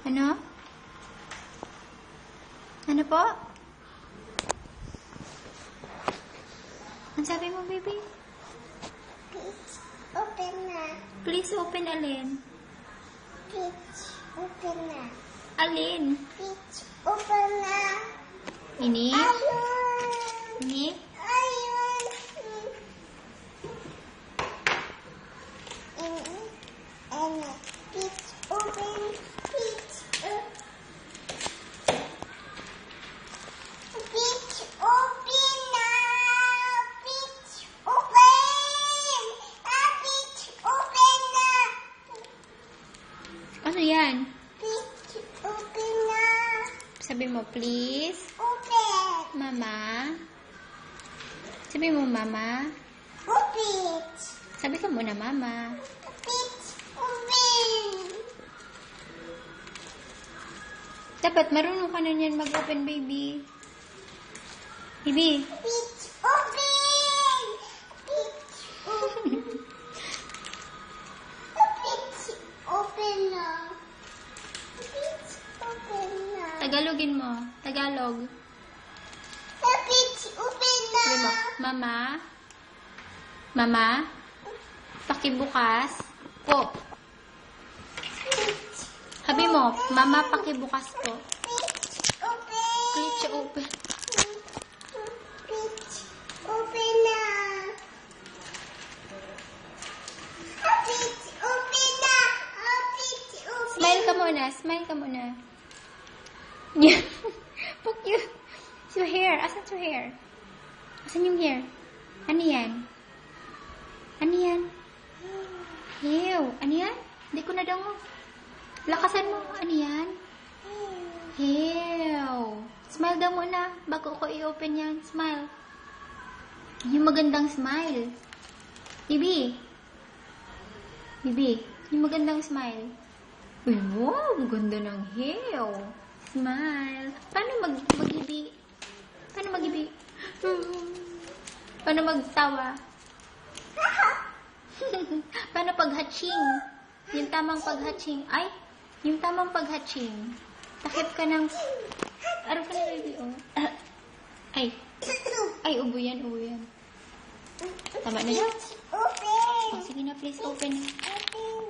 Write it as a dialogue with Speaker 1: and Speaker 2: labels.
Speaker 1: Ano? Ano po? Ang sabi mo, baby?
Speaker 2: Please open na.
Speaker 1: Please open alin?
Speaker 2: Please open na.
Speaker 1: Alin?
Speaker 2: Please open na.
Speaker 1: Ini?
Speaker 2: Ayun.
Speaker 1: Ini?
Speaker 2: Ayun. And please open. Please open. Please open na. Please open. Please open na.
Speaker 1: Ano yan?
Speaker 2: Please open na.
Speaker 1: Sabi mo, please.
Speaker 2: Open.
Speaker 1: Mama. Sabi mo, mama.
Speaker 2: Open.
Speaker 1: Sabi ka muna, mama.
Speaker 2: Please open.
Speaker 1: Dapat marunong ka na niyan mag-open, baby. Baby.
Speaker 2: Please open. Please open. Please open na. Please open na.
Speaker 1: Tagalogin mo. Tagalog.
Speaker 2: Please open na.
Speaker 1: Sabi mo, mama. Mama. Pakibukas po. Sabi mo, mama, pakibukas po.
Speaker 2: Please open.
Speaker 1: Please open.
Speaker 2: Please open na. Please open na. Please open.
Speaker 1: Smile ka muna. Smile ka muna. Yeah. Put your hair. Asan your hair? Asan yung hair? Ano yan? Ano yan? Ew. Ano yan? Hindi ko nadango. Lakasan mo. Ano yan? Ew. Smile daw muna bago ko i-open yan. Smile. Yung magandang smile. Bibi. Bibi. Yung magandang smile. Uy, wow. Ganda ng hair. Smile. Paano mag-ibi? Paano mag-ibi? Paano magtawa? Paano pag-hatching? Yung tamang pag-hatching. Ay, yung tamang pag-hatching. Takip ka ng... Araw ka na, baby, oh. Ay. Ay, ubo yan, ubo yan. Tama na yan.
Speaker 2: Open.
Speaker 1: Oh, sige na, please open.
Speaker 2: Open.